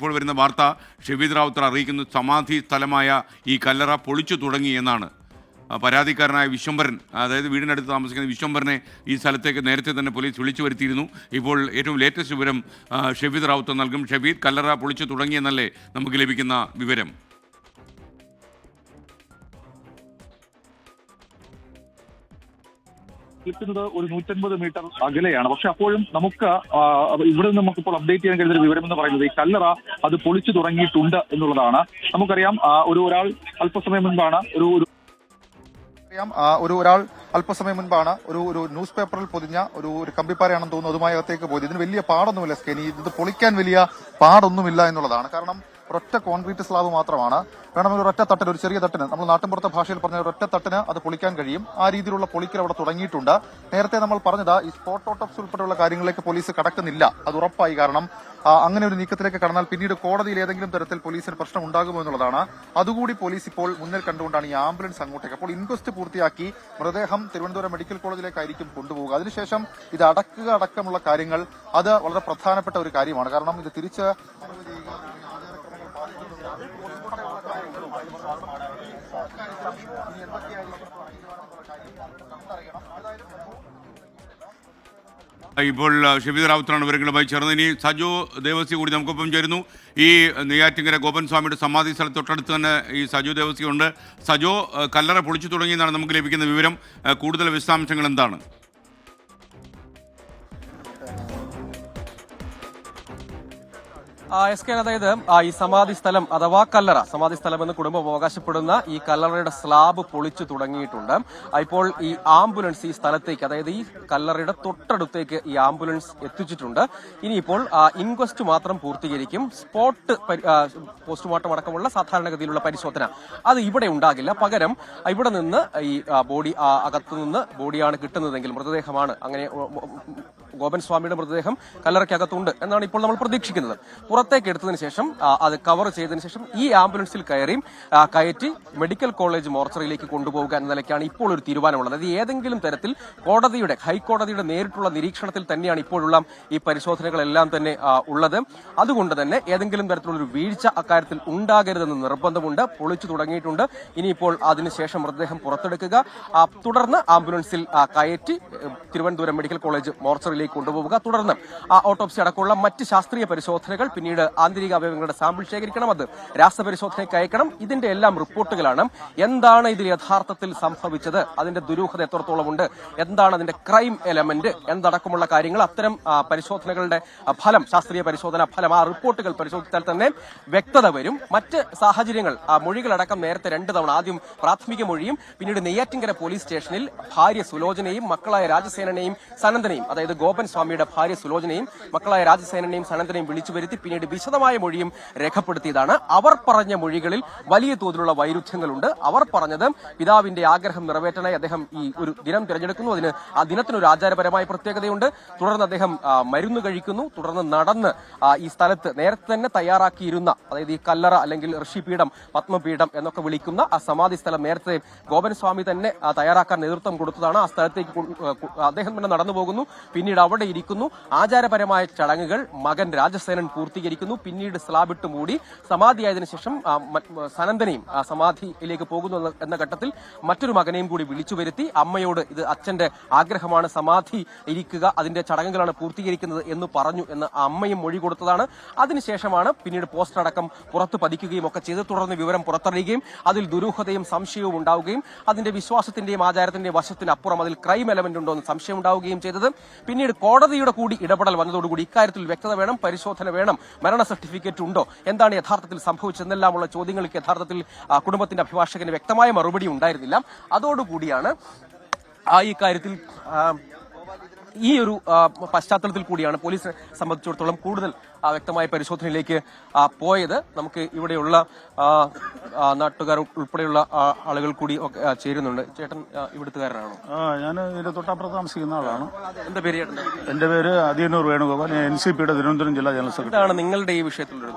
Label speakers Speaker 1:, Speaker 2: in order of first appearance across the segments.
Speaker 1: ഇപ്പോൾ വരുന്ന വാർത്ത ഷെഫീദ് റാവുത്തർ അറിയിക്കുന്നു, സമാധി സ്ഥലമായ ഈ കല്ലറ പൊളിച്ചു തുടങ്ങി എന്നാണ്. പരാതിക്കാരനായ വിശ്വംഭരൻ, അതായത് വീടിനടുത്ത് താമസിക്കുന്ന വിശ്വംഭരനെ ഈ സ്ഥലത്തേക്ക് നേരത്തെ തന്നെ പോലീസ് വിളിച്ചു വരുത്തിയിരുന്നു. ഇപ്പോൾ ഏറ്റവും ലേറ്റസ്റ്റ് വിവരം ഷെഫീദ് റാവുത്തർ നൽകും. ഷെഫീദ്, കല്ലറ പൊളിച്ചു തുടങ്ങിയെന്നല്ലേ നമുക്ക് ലഭിക്കുന്ന വിവരം?
Speaker 2: എത്തുന്നത് ഒരു 150 മീറ്റർ അകലെയാണ്. പക്ഷെ അപ്പോഴും നമുക്ക് ഇവിടെ നിന്ന് നമുക്കിപ്പോൾ അപ്ഡേറ്റ് ചെയ്യാൻ കഴിയുന്ന ഒരു വിവരം എന്ന് പറയുന്നത് ഈ കല്ലറ അത് പൊളിച്ചു തുടങ്ങിയിട്ടുണ്ട് എന്നുള്ളതാണ്. നമുക്കറിയാം ഒരാൾ അല്പസമയം മുൻപാണ് ഒരു ന്യൂസ് പേപ്പറിൽ പൊതിഞ്ഞ ഒരു കമ്പിപ്പാരയാണെന്ന് തോന്നുന്നു അതുമായി അകത്തേക്ക് പോയത്. ഇതിന് വലിയ പാടൊന്നുമില്ല സ്കെനി, ഇത് പൊളിക്കാൻ വലിയ പാടൊന്നുമില്ല എന്നുള്ളതാണ്. കാരണം ഒരൊറ്റ കോൺക്രീറ്റ് സ്ലാബ് മാത്രമാണ്. വേണമെങ്കിൽ ഒരൊറ്റ തട്ടിന്, ഒരു ചെറിയ തട്ടിന്, നമ്മൾ നാട്ടിൻപുറത്തെ ഭാഷയിൽ പറഞ്ഞ ഒരൊറ്റ തട്ടിന് അത് പൊളിക്കാൻ കഴിയും. ആ രീതിയിലുള്ള പൊളിക്കൽ അവിടെ തുടങ്ങിയിട്ടുണ്ട്. നേരത്തെ നമ്മൾ പറഞ്ഞത് ഈ സ്പോട്ട് ഓട്ടോപ്സി ഉൾപ്പെടെയുള്ള കാര്യങ്ങളിലേക്ക് പോലീസ് കടക്കുന്നില്ല, അത് ഉറപ്പായി. കാരണം അങ്ങനെ ഒരു നീക്കത്തിലേക്ക് കടന്നാൽ പിന്നീട് കോടതിയിൽ ഏതെങ്കിലും തരത്തിൽ പോലീസിന് പ്രശ്നം ഉണ്ടാകുമോ എന്നുള്ളതാണ്. അതുകൂടി പോലീസ് ഇപ്പോൾ മുന്നിൽ കണ്ടുകൊണ്ടാണ് ഈ ആംബുലൻസ് അങ്ങോട്ടേക്ക്. അപ്പോൾ ഇൻക്വസ്റ്റ് പൂർത്തിയാക്കി മൃതദേഹം തിരുവനന്തപുരം മെഡിക്കൽ കോളേജിലേക്കായിരിക്കും കൊണ്ടുപോകുക. അതിനുശേഷം ഇത് അടക്കുക അടക്കമുള്ള കാര്യങ്ങൾ അത് വളരെ പ്രധാനപ്പെട്ട ഒരു കാര്യമാണ്. കാരണം ഇത് തിരിച്ച്
Speaker 1: ഇപ്പോൾ ഷെഫീദ് റാവുത്തറാണ് വിവരങ്ങളുമായി ചേർന്ന്. ഇനി സജു ദേവസി കൂടി നമുക്കൊപ്പം ചേരുന്നു. ഈ നെയ്യാറ്റിങ്കര ഗോപൻ സ്വാമിയുടെ സമാധി സ്ഥലത്ത് തൊട്ടടുത്ത് തന്നെ ഈ സജു ദേവസി ഉണ്ട്. സജു, കല്ലറ പൊളിച്ചു തുടങ്ങിയെന്നാണ് നമുക്ക് ലഭിക്കുന്ന വിവരം. കൂടുതൽ വിശദാംശങ്ങൾ എന്താണ്?
Speaker 3: അതായത് ഈ സമാധി സ്ഥലം അഥവാ കല്ലറ, സമാധി സ്ഥലം എന്ന് കുടുംബം അവകാശപ്പെടുന്ന ഈ കല്ലറയുടെ സ്ലാബ് പൊളിച്ചു തുടങ്ങിയിട്ടുണ്ട്. ഇപ്പോൾ ഈ ആംബുലൻസ് ഈ സ്ഥലത്തേക്ക്, അതായത് ഈ കല്ലറയുടെ തൊട്ടടുത്തേക്ക് ഈ ആംബുലൻസ് എത്തിച്ചിട്ടുണ്ട്. ഇനിയിപ്പോൾ ഇൻക്വസ്റ്റ് മാത്രം പൂർത്തീകരിക്കും. സ്പോട്ട് പോസ്റ്റ്മോർട്ടം അടക്കമുള്ള സാധാരണഗതിയിലുള്ള പരിശോധന അത് ഇവിടെ ഉണ്ടാകില്ല. പകരം ഇവിടെ നിന്ന് ഈ ബോഡി, അകത്തുനിന്ന് ബോഡിയാണ് കിട്ടുന്നതെങ്കിൽ, മൃതദേഹമാണ്, അങ്ങനെ ഗോപൻ സ്വാമിയുടെ മൃതദേഹം കല്ലറയ്ക്കകത്തുണ്ട് എന്നാണ് ഇപ്പോൾ നമ്മൾ പ്രതീക്ഷിക്കുന്നത്. പുറത്തേക്ക് എടുത്തതിന് ശേഷം അത് കവർ ചെയ്തതിനു ശേഷം ഈ ആംബുലൻസിൽ കയറ്റി മെഡിക്കൽ കോളേജ് മോർച്ചറിയിലേക്ക് കൊണ്ടുപോകുക എന്ന നിലയ്ക്കാണ് ഇപ്പോൾ ഒരു തീരുമാനമുള്ളത്. അത് ഏതെങ്കിലും തരത്തിൽ ഹൈക്കോടതിയുടെ നേരിട്ടുള്ള നിരീക്ഷണത്തിൽ തന്നെയാണ് ഇപ്പോഴുള്ള ഈ പരിശോധനകളെല്ലാം തന്നെ ഉള്ളത്. അതുകൊണ്ട് തന്നെ ഏതെങ്കിലും തരത്തിലുള്ളൊരു വീഴ്ച അക്കാര്യത്തിൽ ഉണ്ടാകരുതെന്ന് നിർബന്ധമുണ്ട്. പൊളിച്ചു തുടങ്ങിയിട്ടുണ്ട്. ഇനിയിപ്പോൾ അതിനുശേഷം മൃതദേഹം പുറത്തെടുക്കുക, തുടർന്ന് ആംബുലൻസിൽ കയറ്റി തിരുവനന്തപുരം മെഡിക്കൽ കോളേജ് മോർച്ചറിയിലേക്ക് കൊണ്ടുപോവുക. തുടർന്ന് ഓട്ടോപ്സി അടക്കമുള്ള മറ്റ് ശാസ്ത്രീയ പരിശോധനകൾ, പിന്നീട് ആന്തരിക അവയവങ്ങളുടെ സാമ്പിൾ ശേഖരിക്കണം, അത് രാസപരിശോധനയ്ക്ക് അയക്കണം. ഇതിന്റെ എല്ലാം റിപ്പോർട്ടുകളാണ്. എന്താണ് ഇതിൽ യഥാർത്ഥത്തിൽ സംഭവിച്ചത്, അതിന്റെ ദുരൂഹത എത്രത്തോളം ഉണ്ട്, എന്താണ് അതിന്റെ ക്രൈം എലമെന്റ് എന്നടക്കമുള്ള കാര്യങ്ങൾ, അത്തരം പരിശോധനകളുടെ ഫലം, ശാസ്ത്രീയ പരിശോധന ഫലം, ആ റിപ്പോർട്ടുകൾ പരിശോധിച്ചാൽ തന്നെ വ്യക്തത വരും. മറ്റ് സാഹചര്യങ്ങൾ, മൊഴികളടക്കം നേരത്തെ 2 തവണ, ആദ്യം പ്രാഥമിക മൊഴിയും പിന്നീട് നെയ്യാറ്റിങ്കര പോലീസ് സ്റ്റേഷനിൽ ഭാര്യ സുലോചനയും മക്കളായ രാജസേനനെയും സനന്ദനെയും, അതായത് ഗോപൻ സ്വാമിയുടെ ഭാര്യ സുലോചനയും മക്കളായ രാജസേനനെയും സനന്ദനെയും വിളിച്ചു വരുത്തി പിന്നീട് വിശദമായ മൊഴിയും രേഖപ്പെടുത്തിയതാണ്. അവർ പറഞ്ഞ മൊഴികളിൽ വലിയ തോതിലുള്ള വൈരുദ്ധ്യങ്ങളുണ്ട്. അവർ പറഞ്ഞത് പിതാവിന്റെ ആഗ്രഹം നിറവേറ്റാനായി അദ്ദേഹം ഈ ഒരു ദിനം തിരഞ്ഞെടുക്കുന്നു, ആ ദിനത്തിനൊരു ആചാരപരമായ പ്രത്യേകതയുണ്ട്. തുടർന്ന് അദ്ദേഹം മരുന്ന് കഴിക്കുന്നു. തുടർന്ന് നടന്ന് ഈ സ്ഥലത്ത് നേരത്തെ തന്നെ തയ്യാറാക്കിയിരുന്ന, അതായത് ഈ കല്ലറ അല്ലെങ്കിൽ ഋഷിപീഠം, പത്മപീഠം എന്നൊക്കെ വിളിക്കുന്ന ആ സമാധി സ്ഥലം നേരത്തെ ഗോപൻ സ്വാമി തന്നെ തയ്യാറാക്കാൻ നേതൃത്വം കൊടുത്തതാണ്. ആ സ്ഥലത്തേക്ക് അദ്ദേഹം തന്നെ നടന്നു പോകുന്നു. പിന്നീട് അവിടെ ഇരിക്കുന്നു. ആചാരപരമായ ചടങ്ങുകൾ മകൻ രാജസേനൻ പൂർത്തീകരിക്കുന്നു. പിന്നീട് സ്ലാബിട്ട് മൂടി സമാധിയായതിനു ശേഷം സനന്ദനെയും സമാധിയിലേക്ക് പോകുന്നു എന്ന ഘട്ടത്തിൽ മറ്റൊരു മകനെയും കൂടി വിളിച്ചു വരുത്തി അമ്മയോട് ഇത് അച്ഛന്റെ ആഗ്രഹമാണ്, സമാധി ഇരിക്കുക, അതിന്റെ ചടങ്ങുകളാണ് പൂർത്തീകരിക്കുന്നത് എന്ന് പറഞ്ഞു എന്ന് അമ്മയും മൊഴി കൊടുത്തതാണ്. അതിനുശേഷമാണ് പിന്നീട് പോസ്റ്റർ അടക്കം പുറത്തു പതിക്കുകയും ഒക്കെ ചെയ്ത് തുടർന്ന് വിവരം പുറത്തറിയുകയും അതിൽ ദുരൂഹതയും സംശയവും ഉണ്ടാവുകയും അതിന്റെ വിശ്വാസത്തിന്റെയും ആചാരത്തിന്റെയും വശത്തിനപ്പുറം അതിൽ ക്രൈം എലമെന്റ് ഉണ്ടോ എന്ന് സംശയം ഉണ്ടാവുകയും ചെയ്തത്. പിന്നീട് കോടതിയുടെ കൂടി ഇടപെടൽ വന്നതോടുകൂടി ഇക്കാര്യത്തിൽ വ്യക്തത വേണം, പരിശോധന വേണം, മരണ സർട്ടിഫിക്കറ്റ് ഉണ്ടോ, എന്താണ് യഥാർത്ഥത്തിൽ സംഭവിച്ചതെന്നെല്ലാമുള്ള ചോദ്യങ്ങൾക്ക് യഥാർത്ഥത്തിൽ കുടുംബത്തിന്റെ അഭിഭാഷകന് വ്യക്തമായ മറുപടി ഉണ്ടായിരുന്നില്ല. അതോടുകൂടിയാണ് ഈ കാര്യത്തിൽ ഈ ഒരു പശ്ചാത്തലത്തിൽ കൂടിയാണ് പോലീസിനെ സംബന്ധിച്ചിടത്തോളം കൂടുതൽ വ്യക്തമായ പരിശോധനയിലേക്ക് പോയത്. നമുക്ക് ഇവിടെയുള്ള നാട്ടുകാർ ഉൾപ്പെടെയുള്ള ആളുകൾ കൂടി ചേരുന്നുണ്ട്. ചേട്ടൻ ഇവിടുത്തുകാരനാണോ?
Speaker 4: ഞാൻ ഇതിന്റെ തൊട്ടപ്പുറത്ത് താമസിക്കുന്ന ആളാണ്.
Speaker 3: എന്താ പേര് ചേട്ടൻ?
Speaker 4: എന്റെ പേര് അതിയന്നൂർ വേണുഗോപാൽ, NCPയുടെ തിരുവനന്തപുരം ജില്ലാ ജനറൽ സെക്രട്ടറി.
Speaker 3: എന്താണ് നിങ്ങളുടെ ഈ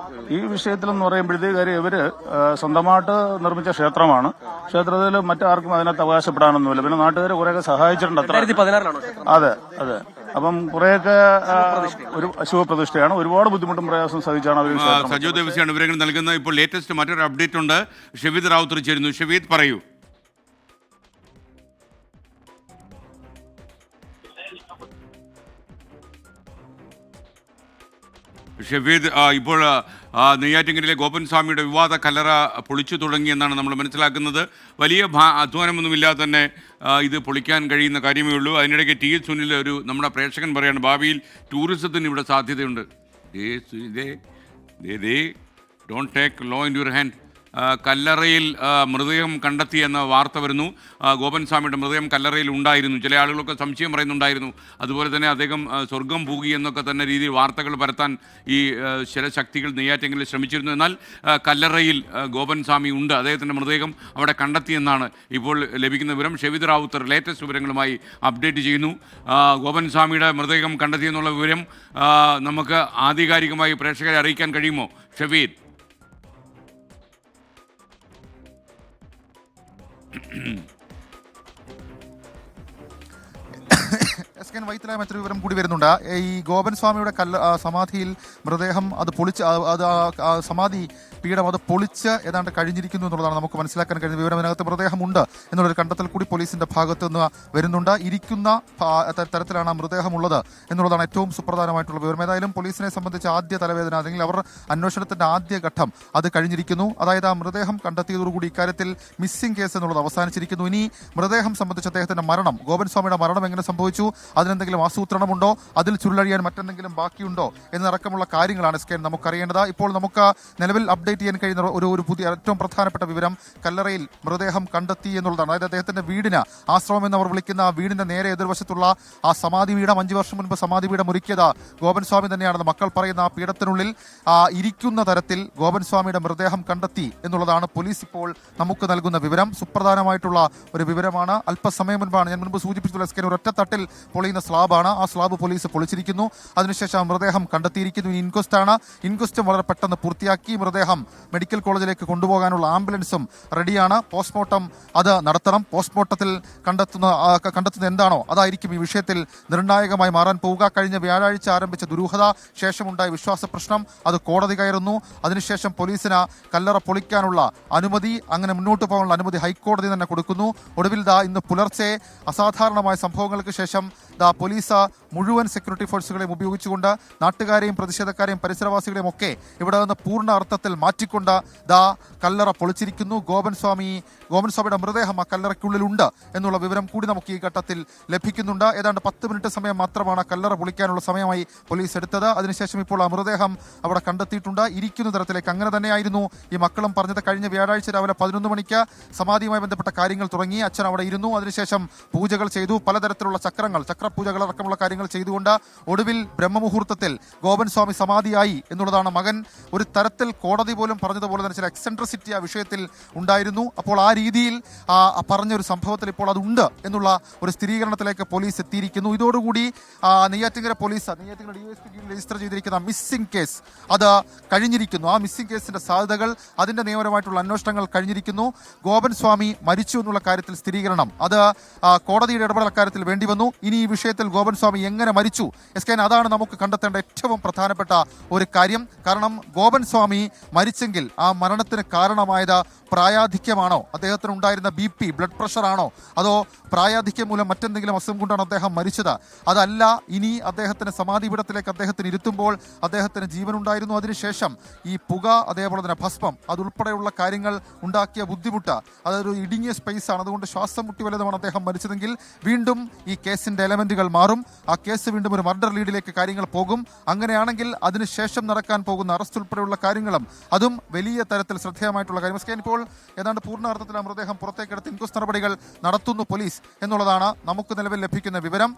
Speaker 4: വിഷയത്തിലെന്ന് പറയുമ്പോഴത്തേക്ക് ഇവര് സ്വന്തമായിട്ട് നിർമ്മിച്ച ക്ഷേത്രമാണ്. ക്ഷേത്രത്തിൽ മറ്റാർക്കും അതിനകത്ത് അവകാശപ്പെടാനൊന്നുമില്ല. പിന്നെ നാട്ടുകാർ കുറെയൊക്കെ സഹായിച്ചിട്ടുണ്ട്.
Speaker 3: 2016
Speaker 4: അതെ. അപ്പം കുറേയൊക്കെ ഒരു ശിവപ്രതിഷ്ഠയാണ്. ഒരുപാട് ബുദ്ധിമുട്ടും പ്രയാസം സഹിച്ചാണ് അവർ
Speaker 1: സജു ദേവസിയാണ് വിവരങ്ങൾ നൽകുന്നത്. ഇപ്പോൾ ലേറ്റസ്റ്റ് മറ്റൊരു അപ്ഡേറ്റ് ഉണ്ട്. ഷെവീദ് റാവുത്തർ ചേരുന്നു. ഷെവീദ്, പറയൂ. ഷെവീദ്, ഇപ്പോൾ നെയ്യാറ്റിൻകരയിലെ ഗോപൻ സ്വാമിയുടെ വിവാദ കല്ലറ പൊളിച്ചു തുടങ്ങിയെന്നാണ് നമ്മൾ മനസ്സിലാക്കുന്നത്. വലിയ അധ്വാനമൊന്നുമില്ലാതെ തന്നെ ഇത് പൊളിക്കാൻ കഴിയുന്ന കാര്യമേ ഉള്ളൂ. അതിനിടയ്ക്ക് ടി എസ് സുനിൽ, നമ്മുടെ പ്രേക്ഷകൻ പറയാണ്, ഭാവിയിൽ ടൂറിസത്തിന് ഇവിടെ സാധ്യതയുണ്ട്. Don't take law in your hand. കല്ലറയിൽ മൃതദേഹം കണ്ടെത്തി എന്ന വാർത്ത വരുന്നു. ഗോപൻ സ്വാമിയുടെ മൃതദേഹം കല്ലറയിൽ ഉണ്ടായിരുന്നു. ചില ആളുകളൊക്കെ സംശയം പറയുന്നുണ്ടായിരുന്നു. അതുപോലെ തന്നെ അദ്ദേഹം സ്വർഗം പൂകി എന്നൊക്കെ തന്നെ രീതിയിൽ വാർത്തകൾ പരത്താൻ ഈ ചില ശക്തികൾ നെയ്യാറ്റിൻകരയിൽ ശ്രമിച്ചിരുന്നു. എന്നാൽ കല്ലറയിൽ ഗോപൻ സ്വാമി ഉണ്ട്, അദ്ദേഹത്തിൻ്റെ മൃതദേഹം അവിടെ കണ്ടെത്തിയെന്നാണ് ഇപ്പോൾ ലഭിക്കുന്ന വിവരം. ഷെവീദ് റാവുത്തർ ലേറ്റസ്റ്റ് വിവരങ്ങളുമായി അപ്ഡേറ്റ് ചെയ്യുന്നു. ഗോപൻ സ്വാമിയുടെ മൃതദേഹം കണ്ടെത്തിയെന്നുള്ള വിവരം നമുക്ക് ആധികാരികമായി പ്രേക്ഷകരെ അറിയിക്കാൻ കഴിയുമോ ഷെവീദ്?
Speaker 2: വൈത്തലായ മറ്റൊരു വിവരം കൂടി വരുന്നുണ്ട്. ഈ ഗോപൻ സ്വാമിയുടെ സമാധിയിൽ മൃതദേഹം അത് പൊളിച്ച് സമാധി പീഠം അത് പൊളിച്ച് ഏതാണ്ട് കഴിഞ്ഞിരിക്കുന്നു എന്നുള്ളതാണ് നമുക്ക് മനസ്സിലാക്കാൻ കഴിയുന്ന വിവരം. ഇതിനകത്ത് മൃതദേഹമുണ്ട് എന്നുള്ളൊരു കണ്ടെത്തൽ കൂടി പോലീസിന്റെ ഭാഗത്ത് നിന്ന് വരുന്നുണ്ട്. ഇരിക്കുന്ന തരത്തിലാണ് മൃതദേഹം ഉള്ളത് എന്നുള്ളതാണ് ഏറ്റവും സുപ്രധാനമായിട്ടുള്ള വിവരം. ഏതായാലും പോലീസിനെ സംബന്ധിച്ച് ആദ്യ തലവേദന, അല്ലെങ്കിൽ അവർ അന്വേഷണത്തിന്റെ ആദ്യ ഘട്ടം അത് കഴിഞ്ഞിരിക്കുന്നു. അതായത് ആ മൃതദേഹം കണ്ടെത്തിയതോടുകൂടി ഇക്കാര്യത്തിൽ മിസ്സിംഗ് കേസ് എന്നുള്ളത് അവസാനിച്ചിരിക്കുന്നു. ഇനി മൃതദേഹം സംബന്ധിച്ച് അദ്ദേഹത്തിന്റെ മരണം, ഗോപൻ സ്വാമിയുടെ മരണം എങ്ങനെ സംഭവിച്ചു, അതിനെന്തെങ്കിലും ആസൂത്രണമുണ്ടോ, അതിൽ ചുരുളഴിയാൻ മറ്റെന്തെങ്കിലും ബാക്കിയുണ്ടോ എന്നടക്കമുള്ള കാര്യങ്ങളാണ് സ്കാൻ നമുക്കറിയേണ്ടത്. ഇപ്പോൾ നമുക്ക് നിലവിൽ അപ്ഡേറ്റ് ചെയ്യാൻ കഴിയുന്ന ഒരു പുതിയ ഏറ്റവും പ്രധാനപ്പെട്ട വിവരം, കല്ലറയിൽ മൃതദേഹം കണ്ടെത്തി എന്നുള്ളതാണ്. അതായത് അദ്ദേഹത്തിന്റെ വീടിന്, ആശ്രമം എന്നവർ വിളിക്കുന്ന ആ വീടിന്റെ നേരെ എതിർവശത്തുള്ള ആ സമാധി പീഠം, 5 വർഷം മുൻപ് സമാധി പീഠം ഒരുക്കിയത് ഗോപൻ സ്വാമി തന്നെയാണെന്ന് മക്കൾ പറയുന്ന ആ പീഠത്തിനുള്ളിൽ ഇരിക്കുന്ന തരത്തിൽ ഗോപൻ സ്വാമിയുടെ മൃതദേഹം കണ്ടെത്തി എന്നുള്ളതാണ് പോലീസ് ഇപ്പോൾ നമുക്ക് നൽകുന്ന വിവരം. സുപ്രധാനമായിട്ടുള്ള ഒരു വിവരമാണ്. അല്പസമയം മുൻപാണ്, ഞാൻ മുൻപ് സൂചിപ്പിച്ചിട്ടുള്ള സ്കാൻ, ഒരൊറ്റ തട്ടിൽ പൊളിയുന്ന സ്ലാബാണ്. ആ സ്ലാബ് പോലീസ് പൊളിച്ചിരിക്കുന്നു. അതിനുശേഷം മൃതദേഹം കണ്ടെത്തിയിരിക്കുന്നു. ഇനി ഇൻക്വസ്റ്റ് ആണ്. ഇൻക്വസ്റ്റും വളരെ പെട്ടെന്ന് പൂർത്തിയാക്കി മൃതദേഹം മെഡിക്കൽ കോളേജിലേക്ക് കൊണ്ടുപോകാനുള്ള ആംബുലൻസും റെഡിയാണ്. പോസ്റ്റ്മോർട്ടം അത് നടത്തണം. പോസ്റ്റ്മോർട്ടത്തിൽ കണ്ടെത്തുന്ന എന്താണോ അതായിരിക്കും ഈ വിഷയത്തിൽ നിർണായകമായി മാറാൻ പോവുക. കഴിഞ്ഞ വ്യാഴാഴ്ച ആരംഭിച്ച ദുരൂഹത, ശേഷമുണ്ടായ വിശ്വാസ പ്രശ്നം, അത് കോടതി കയറുന്നു. അതിനുശേഷം പോലീസിന് കല്ലറ പൊളിക്കാനുള്ള അനുമതി, അങ്ങനെ മുന്നോട്ട് പോകാനുള്ള അനുമതി ഹൈക്കോടതി തന്നെ കൊടുക്കുന്നു. ഒടുവിൽ ഇന്ന് പുലർച്ചെ അസാധാരണമായ സംഭവങ്ങൾക്ക് ശേഷം പോലീസ് മുഴുവൻ സെക്യൂരിറ്റി ഫോഴ്സുകളെയും ഉപയോഗിച്ചുകൊണ്ട് നാട്ടുകാരെയും പ്രതിഷേധക്കാരെയും പരിസരവാസികളെയും ഒക്കെ ഇവിടെ നിന്ന് പൂർണ്ണ അർത്ഥത്തിൽ മാറ്റിക്കൊണ്ട് കല്ലറ പൊളിച്ചിരിക്കുന്നു. ഗോപൻ സ്വാമിയുടെ മൃതദേഹം ആ കല്ലറയ്ക്കുള്ളിലുണ്ട് എന്നുള്ള വിവരം കൂടി നമുക്ക് ഈ ഘട്ടത്തിൽ ലഭിക്കുന്നുണ്ട്. ഏതാണ്ട് 10 മിനിറ്റ് സമയം മാത്രമാണ് കല്ലറ പൊളിക്കാനുള്ള സമയമായി പോലീസ് എടുത്തത്. അതിനുശേഷം ഇപ്പോൾ ആ മൃതദേഹം അവിടെ കണ്ടെത്തിയിട്ടുണ്ട്. ഇരിക്കുന്ന തരത്തിലേക്ക്. അങ്ങനെ തന്നെയായിരുന്നു ഈ മക്കളും പറഞ്ഞത്. കഴിഞ്ഞ വ്യാഴാഴ്ച രാവിലെ 11 മണിക്ക് സമാധിയുമായി ബന്ധപ്പെട്ട കാര്യങ്ങൾ തുടങ്ങി. അച്ഛൻ അവിടെ ഇരുന്നു. അതിനുശേഷം പൂജകൾ ചെയ്തു. പലതരത്തിലുള്ള ചക്രപൂജകൾ അടക്കമുള്ള കാര്യങ്ങൾ ചെയ്തുകൊണ്ട് ഒടുവിൽ ബ്രഹ്മമുഹൂർത്തത്തിൽ ഗോപൻ സ്വാമി സമാധിയായി എന്നുള്ളതാണ് മകൻ ഒരു തരത്തിൽ കോടതി പോലും പറഞ്ഞതുപോലെ തന്നെ ചില എക്സെൻട്രിസിറ്റി ആ വിഷയത്തിൽ ഉണ്ടായിരുന്നു. അപ്പോൾ ആ രീതിയിൽ പറഞ്ഞൊരു സംഭവത്തിൽ ഇപ്പോൾ അതുണ്ട് എന്നുള്ള ഒരു സ്ഥിരീകരണത്തിലേക്ക് പോലീസ് എത്തിയിരിക്കുന്നു. ഇതോടുകൂടി നെയ്യാറ്റിൻകര ഡിവൈഎസ്പി രജിസ്റ്റർ ചെയ്തിരിക്കുന്ന മിസ്സിംഗ് കേസ് അത് കഴിഞ്ഞിരിക്കുന്നു. ആ മിസ്സിംഗ് കേസിന്റെ സാധ്യതകൾ, അതിന്റെ നിയമപരമായിട്ടുള്ള അന്വേഷണങ്ങൾ കഴിഞ്ഞിരിക്കുന്നു. ഗോപൻ സ്വാമി മരിച്ചു എന്നുള്ള കാര്യത്തിൽ സ്ഥിരീകരണം അത് കോടതിയുടെ ഇടപെടൽ കാര്യത്തിൽ വേണ്ടി വന്നു. ഇനി ഈ വിഷയത്തിൽ ഗോപൻ സ്വാമി എങ്ങനെ മരിച്ചു അതാണ് നമുക്ക് കണ്ടെത്തേണ്ട ഏറ്റവും പ്രധാനപ്പെട്ട ഒരു കാര്യം. കാരണം ഗോപൻ സ്വാമി മരിച്ചെങ്കിൽ ആ മരണത്തിന് കാരണമായത് പ്രായാധിക്യമാണോ, അദ്ദേഹത്തിന് ഉണ്ടായിരുന്ന BP, ബ്ലഡ് പ്രഷർ ആണോ, അതോ പ്രായാധിക്യം മൂലം മറ്റെന്തെങ്കിലും അസുഖം കൊണ്ടാണ് അദ്ദേഹം മരിച്ചത്? അതല്ല, ഇനി അദ്ദേഹത്തിന് സമാധിപീഠത്തിലേക്ക് അദ്ദേഹത്തിന് ഇരുത്തുമ്പോൾ അദ്ദേഹത്തിന് ജീവനുണ്ടായിരുന്നു. അതിനുശേഷം ഈ പുക, അതേപോലെ തന്നെ ഭസ്മം, അതുൾപ്പെടെയുള്ള കാര്യങ്ങൾ ഉണ്ടാക്കിയ ബുദ്ധിമുട്ട്, അതൊരു ഇടുങ്ങിയ സ്പേസ് ആണ്, അതുകൊണ്ട് ശ്വാസം മുട്ടി വല്ലതുമാണ് അദ്ദേഹം മരിച്ചതെങ്കിൽ വീണ്ടും ഈ കേസിന്റെ എലമെന്റുകൾ മാറും. ആ കേസ് വീണ്ടും ഒരു മർഡർ ലീഡിലേക്ക് കാര്യങ്ങൾ പോകും. അങ്ങനെയാണെങ്കിൽ അതിനുശേഷം നടക്കാൻ പോകുന്ന അറസ്റ്റ് ഉൾപ്പെടെയുള്ള കാര്യങ്ങളും അതും വലിയ തരത്തിൽ ശ്രദ്ധേയമായിട്ടുള്ള കാര്യം. ഇപ്പോൾ ഏതാണ്ട് പൂർണ്ണാർത്ഥത്തിൽ മൃതദേഹം പുറത്തേക്കെടുത്ത് ഇൻക്വസ്റ്റ് നടപടികൾ നടത്തുന്നു പോലീസ് എന്നുള്ളതാണ് നമുക്ക് നിലവിൽ ലഭിക്കുന്ന വിവരം.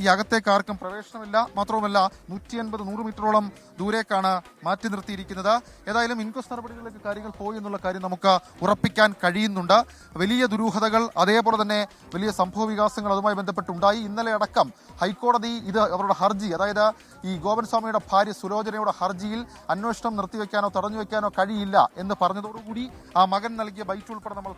Speaker 2: ഈ അകത്തേക്ക് ആർക്കും പ്രവേശനമില്ല. മാത്രവുമല്ല 150-100 മീറ്ററോളം ദൂരേക്കാണ് മാറ്റി നിർത്തിയിരിക്കുന്നത്. ഏതായാലും ഇൻക്വസ്റ്റ് നടപടികളിലേക്ക് കാര്യങ്ങൾ പോയി എന്നുള്ള കാര്യം നമുക്ക് ഉറപ്പിക്കാൻ കഴിയുന്നുണ്ട്. വലിയ ദുരൂഹതകൾ, അതേപോലെ തന്നെ വലിയ സംഭവ വികാസങ്ങൾ അതുമായി ബന്ധപ്പെട്ടുണ്ടായി. ഇന്നലെ അടക്കം ഹൈക്കോടതി അവരുടെ ഹർജി, അതായത് ഈ ഗോപൻ സ്വാമിയുടെ ഭാര്യ സുലോചനയുടെ ഹർജിയിൽ അന്വേഷണം നിർത്തിവെക്കാനോ തടഞ്ഞുവെക്കാനോ കഴിയില്ല എന്ന് പറഞ്ഞതോടുകൂടി ആ മകൻ നൽകിയ ബൈറ്റ് ഉൾപ്പെടെ നമ്മൾ